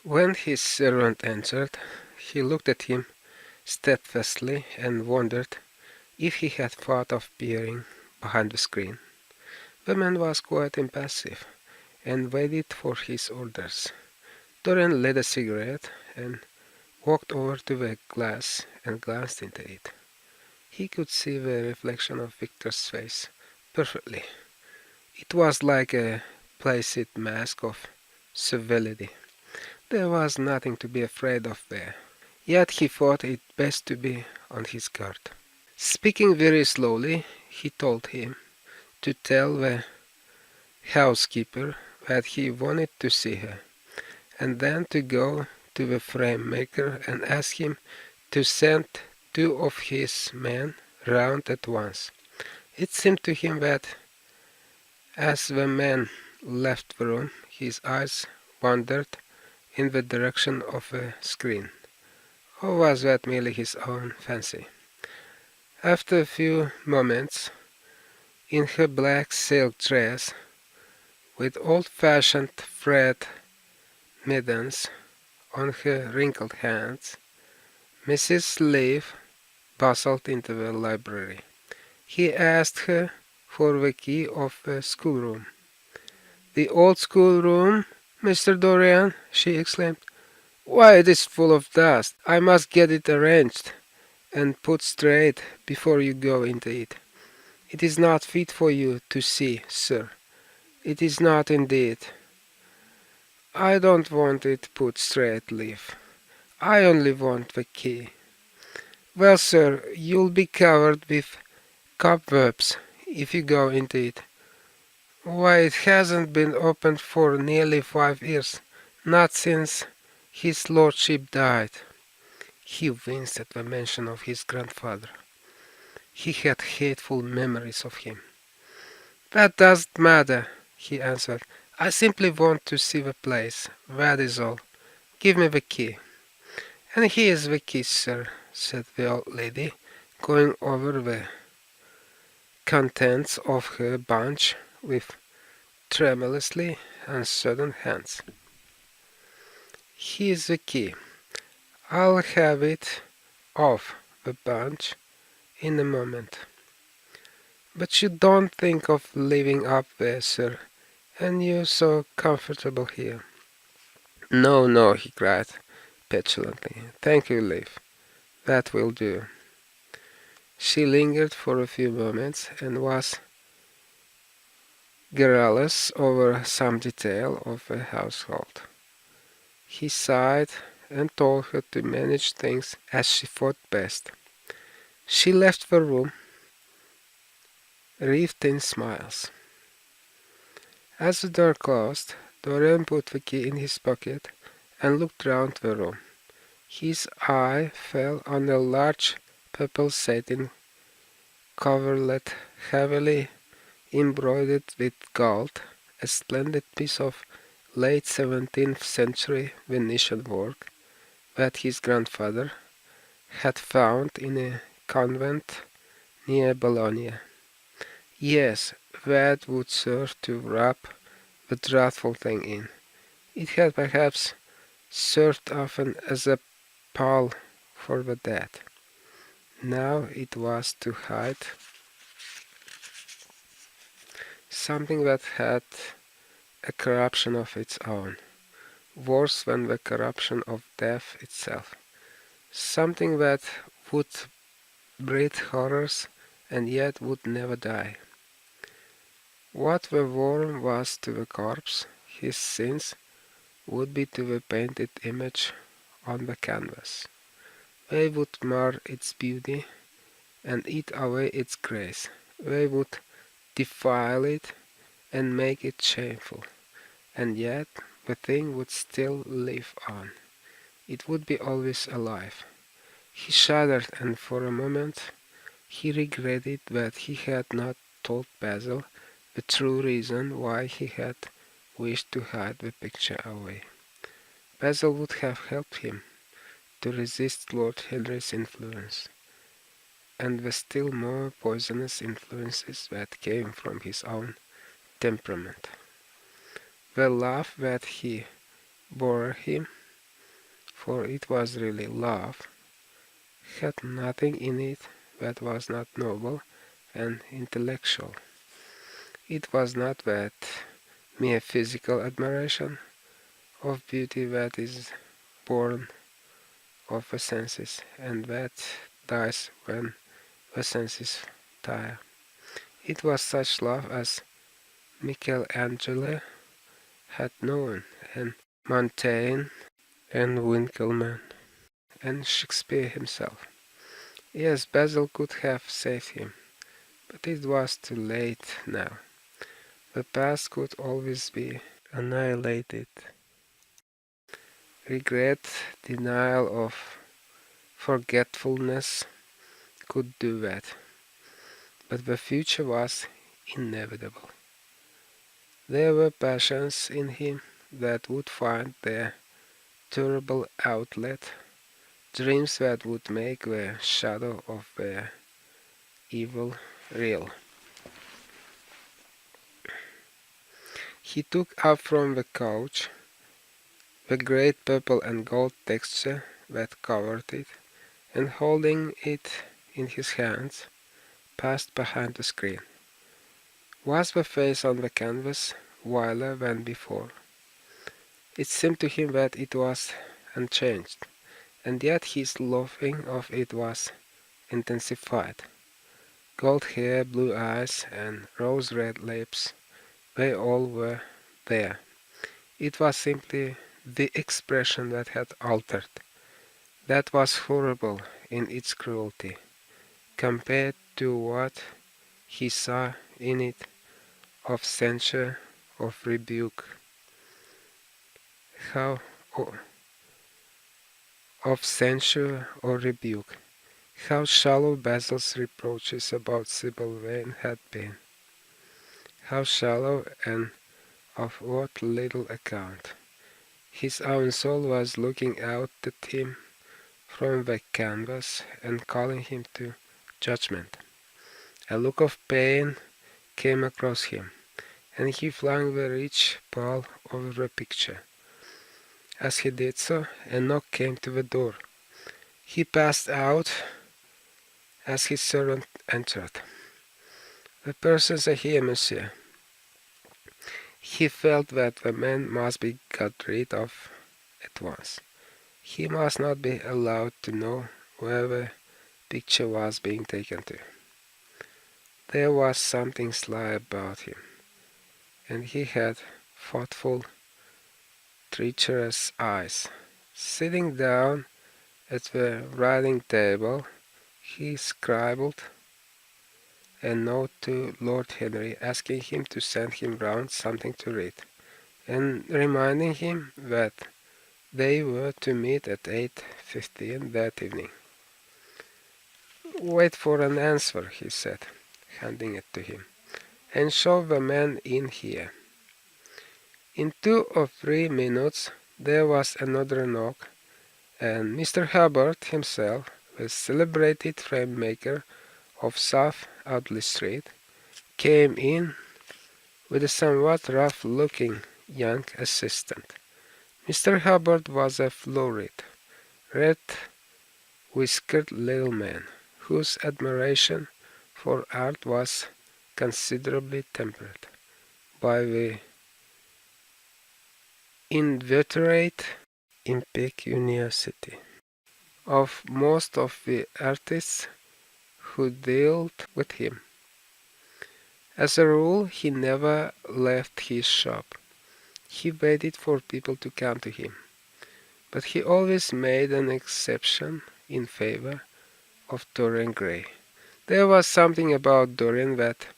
When his servant entered, he looked at him steadfastly and wondered if he had thought of peering behind the screen. The man was quite impassive, and waited for his orders. Dorian lit a cigarette and walked over to the glass and glanced into it. He could see the reflection of Victor's face perfectly. It was like a placid mask of civility. There was nothing to be afraid of there. Yet he thought it best to be on his guard. Speaking very slowly, he told him to tell the housekeeper that he wanted to see her, and then to go to the frame maker and ask him to send 2 of his men round at once. It seemed to him that as the man left the room, his eyes wandered in the direction of the screen. Or was that merely his own fancy? After a few moments, in her black silk dress, with old-fashioned thread mittens on her wrinkled hands, Mrs. Leaf bustled into the library. He asked her for the key of the schoolroom. "The old schoolroom, Mr. Dorian?" she exclaimed. "Why, it is full of dust. I must get it arranged and put straight before you go into it. It is not fit for you to see, sir. It is not indeed." "I don't want it put straight, Leaf. I only want the key." "Well, sir, you'll be covered with cobwebs if you go into it. Why, it hasn't been opened for nearly 5 years, not since his lordship died." He winced at the mention of his grandfather. He had hateful memories of him. "That doesn't matter," he answered. "I simply want to see the place, that is all. Give me the key." "And here's the key, sir," said the old lady, going over the contents of her bunch with tremulously uncertain hands. "Here's the key. I'll have it off the bunch in a moment. But you don't think of living up there, sir, and you're so comfortable here." "No, no," he cried petulantly. "Thank you, Leaf. That will do." She lingered for a few moments and was garrulous over some detail of the household. He sighed and told her to manage things as she thought best. She left the room, wreathed in smiles. As the door closed, Dorian put the key in his pocket and looked round the room. His eye fell on a large purple satin coverlet heavily embroidered with gold, a splendid piece of late 17th century Venetian work that his grandfather had found in a convent near Bologna. Yes, that would serve to wrap the dreadful thing in. It had perhaps served often as a pall for the dead. Now it was to hide something that had a corruption of its own, worse than the corruption of death itself. Something that would breed horrors and yet would never die. What the worm was to the corpse, his sins would be to the painted image on the canvas. They would mar its beauty and eat away its grace. They would defile it and make it shameful. And yet the thing would still live on. It would be always alive. He shuddered, and for a moment he regretted that he had not told Basil the true reason why he had wished to hide the picture away. Basil would have helped him to resist Lord Henry's influence, and the still more poisonous influences that came from his own temperament. The love that he bore him for it was really love, had nothing in it that was not noble and intellectual. It was not that mere physical admiration of beauty that is born of the senses, and that dies when the senses tire. It was such love as Michelangelo had known, and Montaigne, and Winckelmann, and Shakespeare himself. Yes, Basil could have saved him, but it was too late now. The past could always be annihilated. Regret, denial of forgetfulness could do that, but the future was inevitable. There were passions in him that would find their durable outlet, dreams that would make the shadow of their evil real. He took up from the couch the great purple and gold texture that covered it, and holding it in his hands, passed behind the screen. Was the face on the canvas wilder than before? It seemed to him that it was unchanged, and yet his loathing of it was intensified. Gold hair, blue eyes, and rose-red lips, they all were there. It was simply the expression that had altered, that was horrible in its cruelty, compared to what he saw in it of censure, of rebuke. How of censure or rebuke. How shallow Basil's reproaches about Sibyl Vane had been. How shallow, and of what little account. His own soul was looking out at him from the canvas and calling him to judgment. A look of pain came across him, and he flung the rich pall over the picture. As he did so, a knock came to the door. He passed out as his servant entered. "The persons are here, monsieur." He felt that the man must be got rid of at once. He must not be allowed to know where the picture was being taken to. There was something sly about him, and he had thoughtful, treacherous eyes. Sitting down at the writing table, he scribbled a note to Lord Henry asking him to send him round something to read, and reminding him that they were to meet at 8:15 that evening. "Wait for an answer," he said, handing it to him, "and show the man in here." In 2 or 3 minutes there was another knock, and Mr. Hubbard himself, the celebrated frame-maker of South Audley Street, came in with a somewhat rough-looking young assistant. Mr. Hubbard was a florid, red-whiskered little man, whose admiration for art was considerably tempered by the inveterate impecuniosity of most of the artists who dealt with him. As a rule, he never left his shop. He waited for people to come to him, but he always made an exception in favor of Dorian Gray. There was something about Dorian that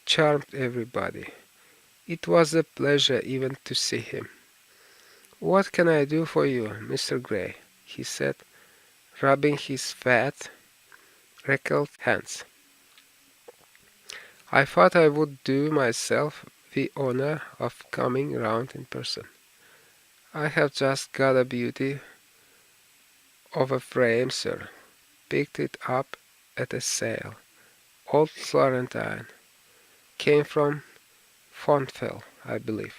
charmed everybody. It was a pleasure even to see him. "What can I do for you, Mr. Gray?" he said, rubbing his fat, wrinkled hands. "I thought I would do myself the honor of coming round in person. I have just got a beauty of a frame, sir. Picked it up at a sale. Old Florentine. Came from Fonthill, I believe.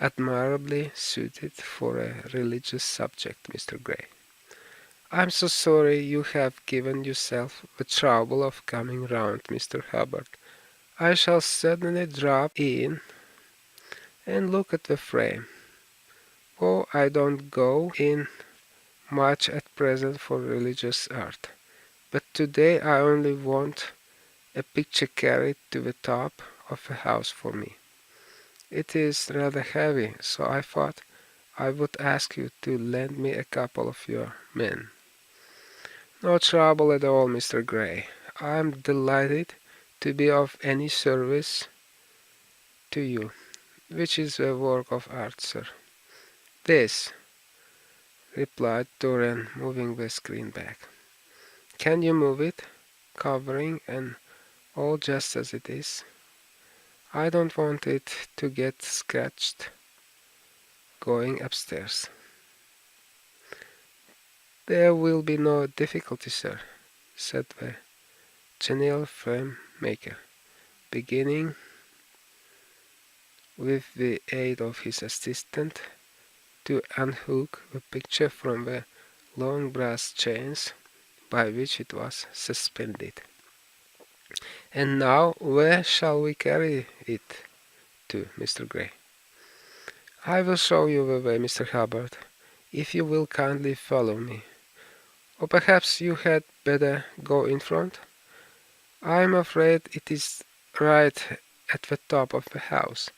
admirably suited for a religious subject, Mr. Gray. I'm so sorry you have given yourself the trouble of coming round, Mr. Hubbard. I shall certainly drop in and look at the frame. Oh, I don't go in much at present for religious art, but today I only want a picture carried to the top of a house for me. It is rather heavy, so I thought I would ask you to lend me a couple of your men. No trouble at all, Mr. Gray. I am delighted to be of any service to you, which is a work of art, sir. This, replied Dorian, moving the screen back. Can you move it, covering and all just as it is? I don't want it to get scratched going upstairs. There will be no difficulty, sir, said the genial frame maker, beginning with the aid of his assistant to unhook the picture from the long brass chains by which it was suspended. And now, where shall we carry it to, Mr. Gray? I will show you the way, Mr. Hubbard, if you will kindly follow me. Or perhaps you had better go in front? I am afraid it is right at the top of the house.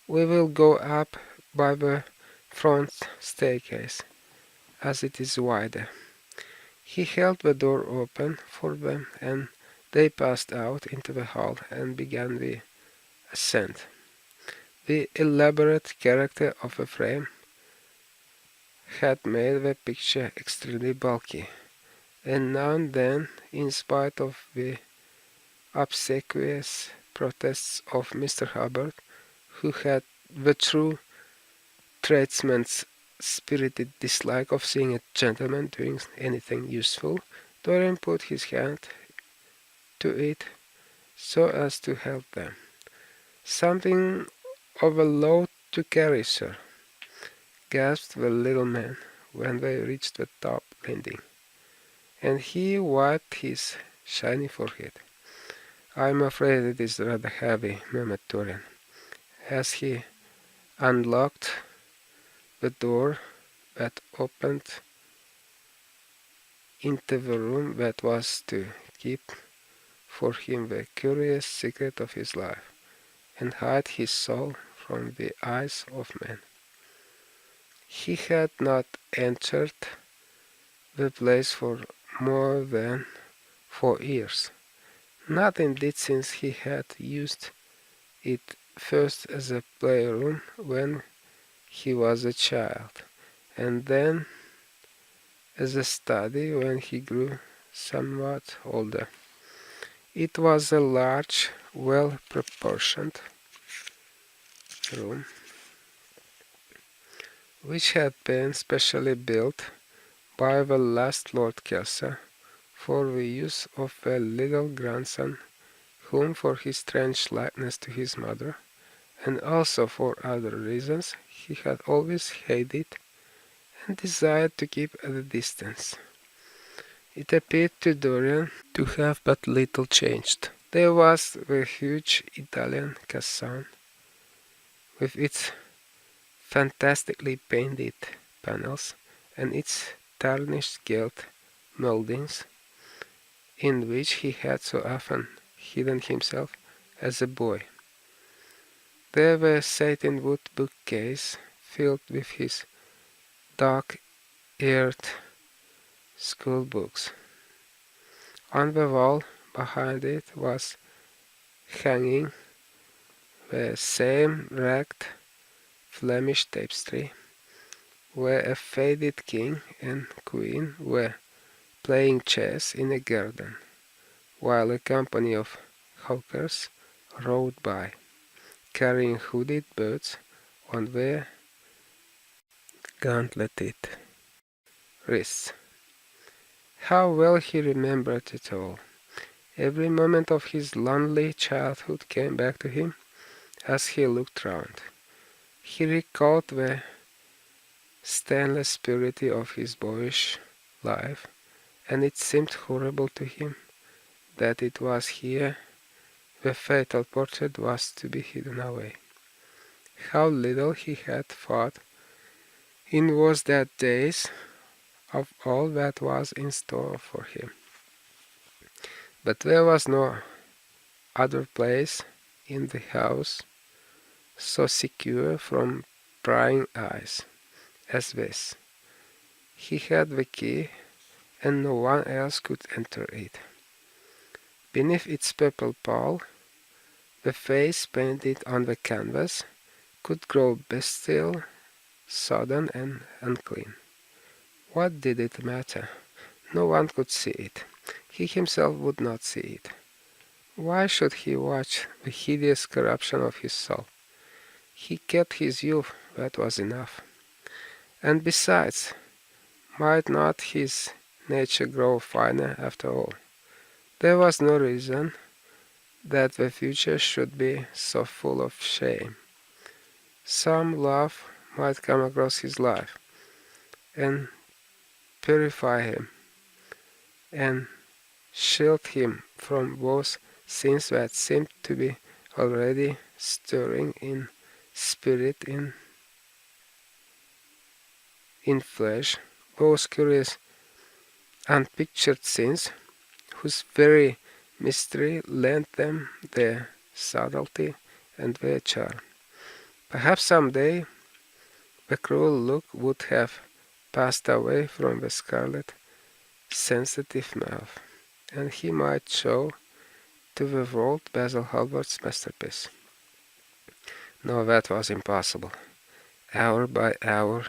We will go up by the front staircase, as it is wider. He held the door open for them, and they passed out into the hall and began the ascent. The elaborate character of the frame had made the picture extremely bulky, and now and then, in spite of the obsequious protests of Mr. Hubbard, who had the true tradesman's spirited dislike of seeing a gentleman doing anything useful, Dorian put his hand to it so as to help them. Something of a load to carry, sir, gasped the little man when they reached the top landing, and he wiped his shiny forehead. I'm afraid it is rather heavy, murmured Dorian, as he unlocked the door that opened into the room that was to keep for him the curious secret of his life, and hide his soul from the eyes of men. He had not entered the place for more than 4 years, not indeed since he had used it first as a playroom when he was a child, and then as a study when he grew somewhat older. It was a large, well-proportioned room, which had been specially built by the last Lord Kelsey for the use of a little grandson whom, for his strange likeness to his mother, and also for other reasons, he had always hated and desired to keep at a distance. It appeared to Dorian to have but little changed. There was the huge Italian cassone, with its fantastically painted panels and its tarnished gilt mouldings, in which he had so often hidden himself as a boy. There were satin-wood bookcase filled with his dog-eared school books. On the wall behind it was hanging the same ragged Flemish tapestry, where a faded king and queen were playing chess in a garden, while a company of hawkers rode by, carrying hooded birds on their gauntleted wrists. How well he remembered it all! Every moment of his lonely childhood came back to him as he looked round. He recalled the stainless purity of his boyish life, and it seemed horrible to him that it was here the fatal portrait was to be hidden away. How little he had thought in those that days of all that was in store for him. But there was no other place in the house so secure from prying eyes as this. He had the key, and no one else could enter it. Beneath its purple pall, the face painted on the canvas could grow bestial, sodden, and unclean. What did it matter? No one could see it. He himself would not see it. Why should he watch the hideous corruption of his soul? He kept his youth, that was enough. And besides, might not his nature grow finer after all? There was no reason that the future should be so full of shame. Some love might come across his life and purify him and shield him from those sins that seemed to be already stirring in spirit in flesh, those curious unpictured sins whose very mystery lent them their subtlety and their charm. Perhaps some day the cruel look would have passed away from the scarlet, sensitive mouth, and he might show to the world Basil Hallward's masterpiece. No, that was impossible. Hour by hour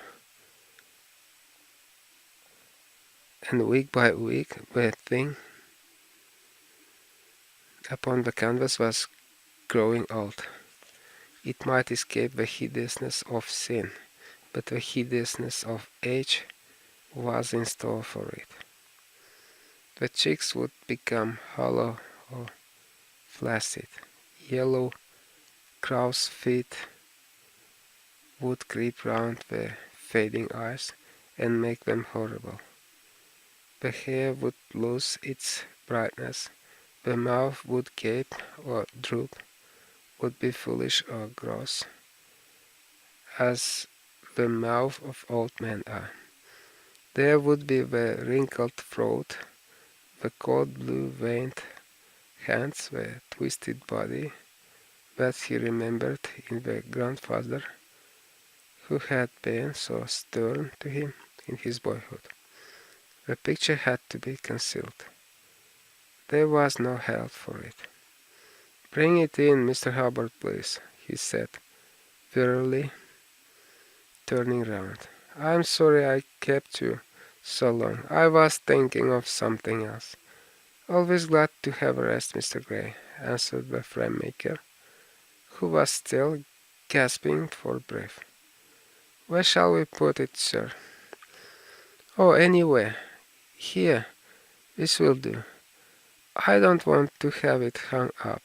and week by week, the thing upon the canvas was growing old. It might escape the hideousness of sin, but the hideousness of age was in store for it. The cheeks would become hollow or flaccid. Yellow crow's feet would creep round the fading eyes and make them horrible. The hair would lose its brightness. The mouth would gape or droop, would be foolish or gross, as the mouth of old men are. There would be the wrinkled throat, the cold blue veined hands, the twisted body that he remembered in the grandfather who had been so stern to him in his boyhood. The picture had to be concealed. There was no help for it. "Bring it in, Mr. Hubbard, please," he said, wearily, turning round. "I'm sorry I kept you so long. I was thinking of something else." "Always glad to have a rest, Mr. Gray," answered the frame maker, who was still gasping for breath. "Where shall we put it, sir?" "Oh, anywhere. Here, this will do. I don't want to have it hung up.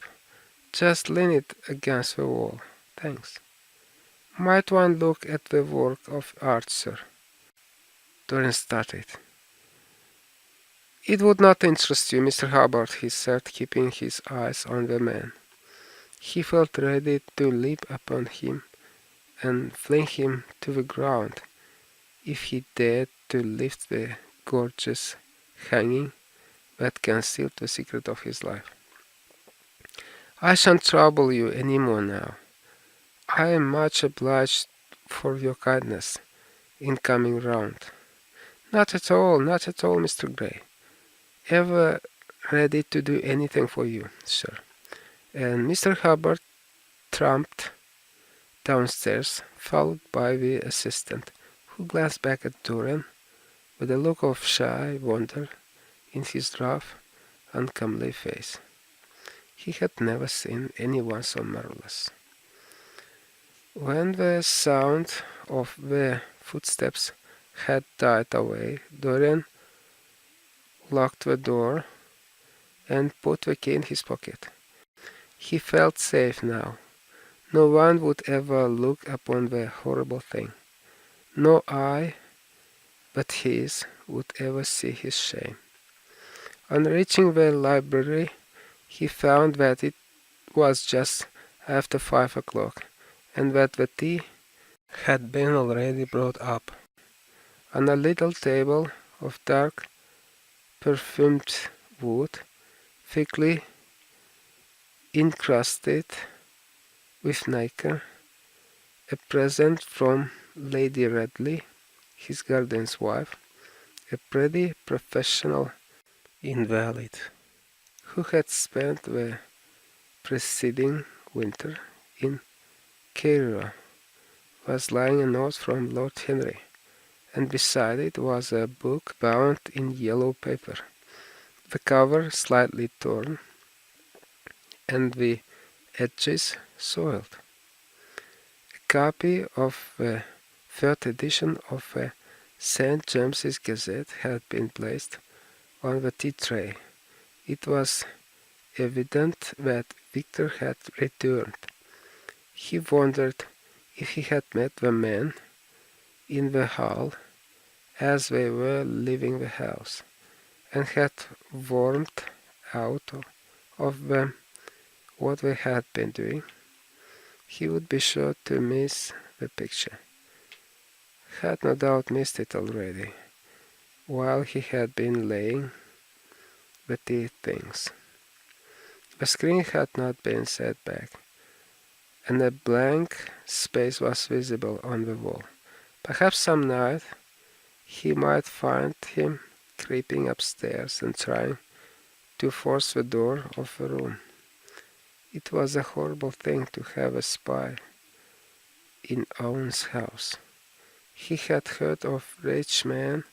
Just lean it against the wall. Thanks. Might one look at the work of art, sir?" Dorian started. "It would not interest you, Mr. Hubbard," he said, keeping his eyes on the man. He felt ready to leap upon him and fling him to the ground if he dared to lift the gorgeous hanging that concealed the secret of his life. "I shan't trouble you any more now. I am much obliged for your kindness in coming round." Not at all, Mr. Gray. Ever ready to do anything for you, sir." And Mr. Hubbard tramped downstairs, followed by the assistant, who glanced back at Dorian with a look of shy wonder in his rough, uncomely face. He had never seen anyone so marvelous. When the sound of their footsteps had died away, Dorian locked the door and put the key in his pocket. He felt safe now. No one would ever look upon the horrible thing. No eye but his would ever see his shame. On reaching the library, he found that it was just after 5 o'clock, and that the tea had been already brought up. On a little table of dark, perfumed wood, thickly encrusted with nacre, a present from Lady Radley, his guardian's wife, a pretty professional invalid, who had spent the preceding winter in Cairo, was lying a note from Lord Henry, and beside it was a book bound in yellow paper, the cover slightly torn, and the edges soiled. A copy of the third edition of the St. James's Gazette had been placed on the tea tray. It was evident that Victor had returned. He wondered if he had met the men in the hall as they were leaving the house, and had wormed out of them what they had been doing. He would be sure to miss the picture. Had no doubt missed it already, while he had been laying the tea things. The screen had not been set back, and a blank space was visible on the wall. Perhaps some night he might find him creeping upstairs and trying to force the door of the room. It was a horrible thing to have a spy in one's house. He had heard of rich men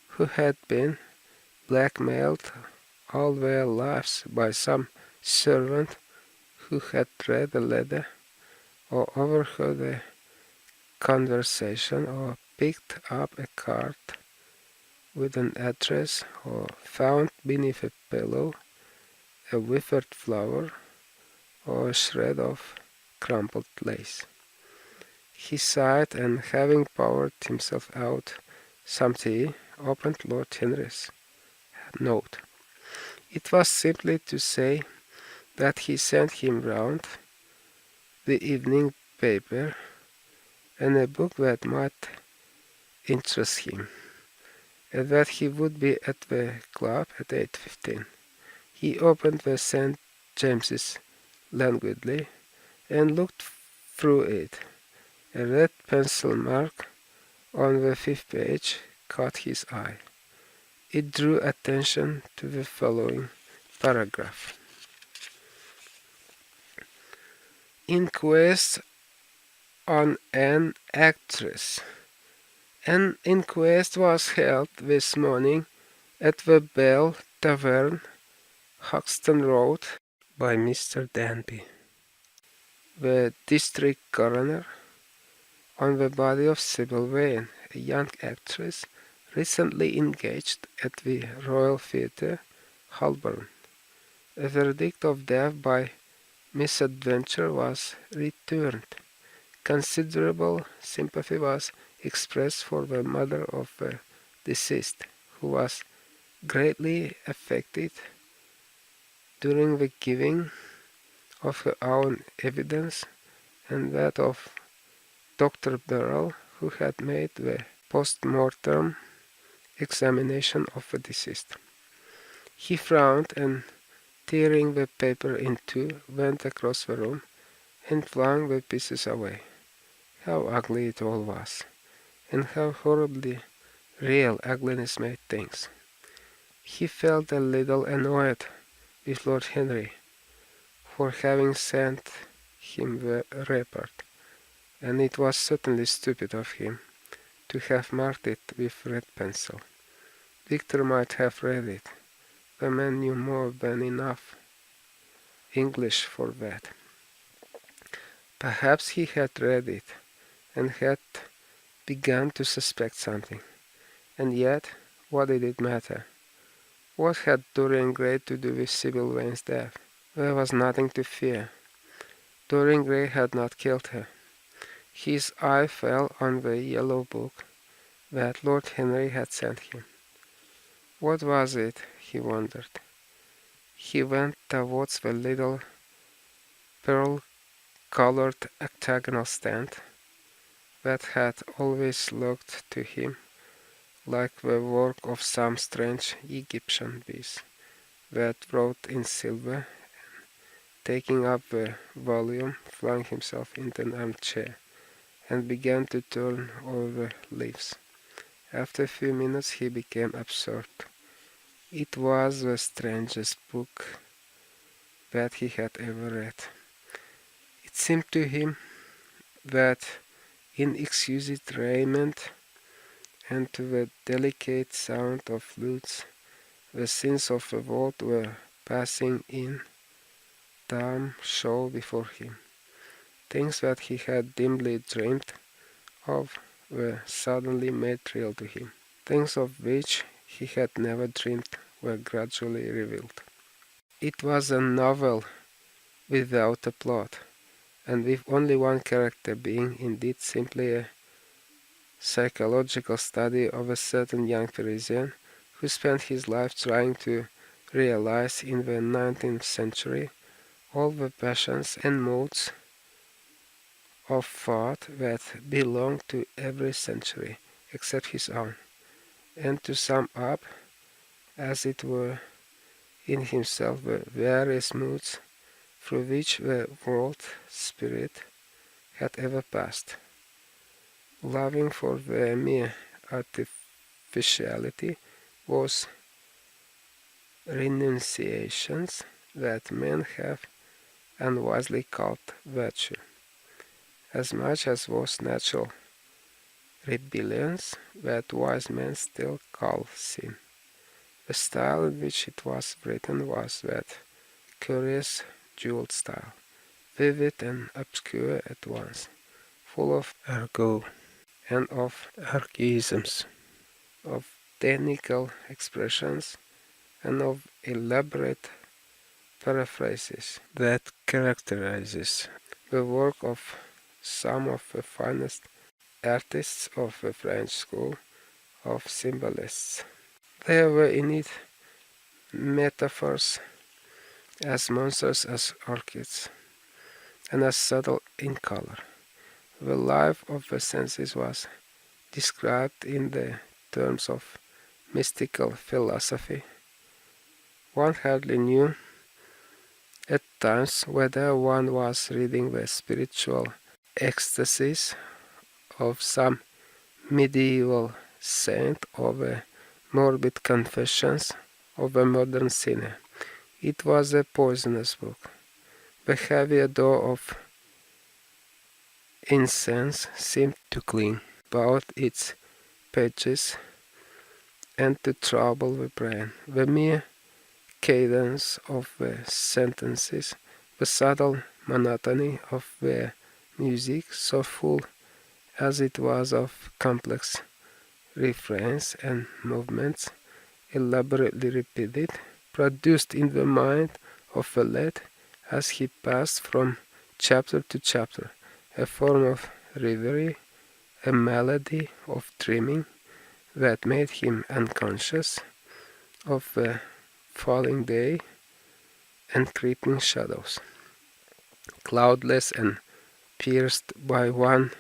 who had been blackmailed all their lives by some servant who had read a letter, or overheard a conversation, or picked up a card with an address, or found beneath a pillow a withered flower, or a shred of crumpled lace. He sighed, and having poured himself out some tea, opened Lord Henry's note. It was simply to say that he sent him round the evening paper and a book that might interest him, and that he would be at the club at 8:15. He opened the St. James's languidly and looked through it. A red pencil mark on the 5th page caught his eye. It drew attention to the following paragraph. Inquest on an actress. An inquest was held this morning at the Bell Tavern, Hoxton Road, by Mr. Danby, the district coroner, on the body of Sybil Vane, a young actress recently engaged at the Royal Theatre, Holborn. A verdict of death by misadventure was returned. Considerable sympathy was expressed for the mother of the deceased, who was greatly affected during the giving of her own evidence and that of Dr. Burrell, who had made the post-mortem examination of the deceased. He frowned, and tearing the paper in two, went across the room and flung the pieces away. How ugly it all was, and how horribly real ugliness made things. He felt a little annoyed with Lord Henry for having sent him the report, and it was certainly stupid of him to have marked it with red pencil. Victor might have read it. The man knew more than enough English for that. Perhaps he had read it, and had begun to suspect something. And yet, what did it matter? What had Dorian Gray to do with Sybil Vane's death? There was nothing to fear. Dorian Gray had not killed her. His eye fell on the yellow book that Lord Henry had sent him. What was it? He wondered. He went towards the little pearl-colored octagonal stand that had always looked to him like the work of some strange Egyptian beast that wrote in silver. Taking up the volume, flung himself into an armchair and began to turn over the leaves. After a few minutes he became absorbed. It was the strangest book that he had ever read. It seemed to him that in exquisite raiment and to the delicate sound of flutes, the scenes of the world were passing in dumb show before him. Things that he had dimly dreamed of were suddenly made real to him. Things of which he had never dreamed were gradually revealed. It was a novel without a plot, and with only one character being indeed simply a psychological study of a certain young Parisian who spent his life trying to realize in the 19th century all the passions and modes of thought that belonged to every century except his own, and to sum up, as it were, in himself the various moods through which the world spirit had ever passed. Loving for the mere artificiality was renunciations that men have unwisely called virtue, as much as was natural rebellions that wise men still call sin. The style in which it was written was that curious jeweled style, vivid and obscure at once, full of argot and of archaisms, of technical expressions, and of elaborate paraphrases that characterizes the work of some of the finest artists of the French school of symbolists. There were in it metaphors as monstrous as orchids, and as subtle in color. The life of the senses was described in the terms of mystical philosophy. One hardly knew at times whether one was reading the spiritual ecstasies of some medieval saint or the morbid confessions of a modern sinner. It was a poisonous book. The heavy odor of incense seemed to cling about its pages and to trouble the brain. The mere cadence of the sentences, the subtle monotony of their music, so full as it was of complex refrains and movements, elaborately repeated, produced in the mind of the lad, as he passed from chapter to chapter, a form of reverie, a melody of dreaming that made him unconscious of the falling day and creeping shadows. Cloudless and pierced by one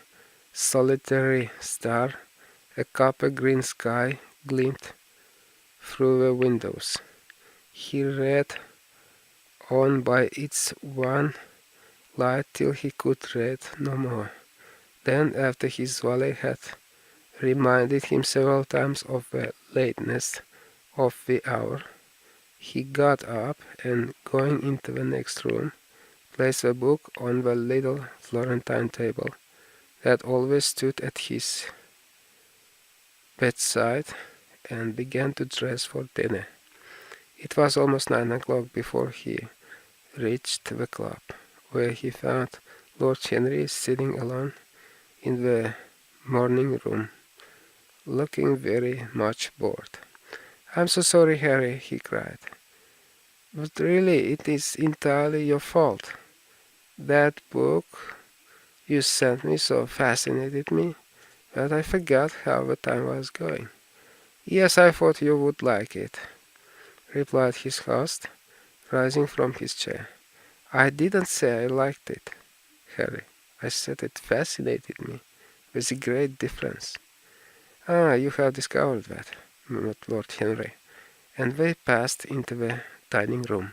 solitary star, a copper-green sky gleamed through the windows. He read on by its one light till he could read no more. Then, after his valet had reminded him several times of the lateness of the hour, he got up and, going into the next room, placed the book on the little Florentine table that always stood at his bedside, and began to dress for dinner. It was almost 9 o'clock before he reached the club, where he found Lord Henry sitting alone in the morning room, looking very much bored. "I'm so sorry, Harry," he cried, "but really it is entirely your fault. That book you sent me so fascinated me that I forgot how the time was going. Yes, I thought you would like it, replied his host, rising from his chair. I didn't say I liked it, Harry. I said it fascinated me. There's a great difference. Ah, you have discovered that, murmured Lord Henry, and they passed into the dining room.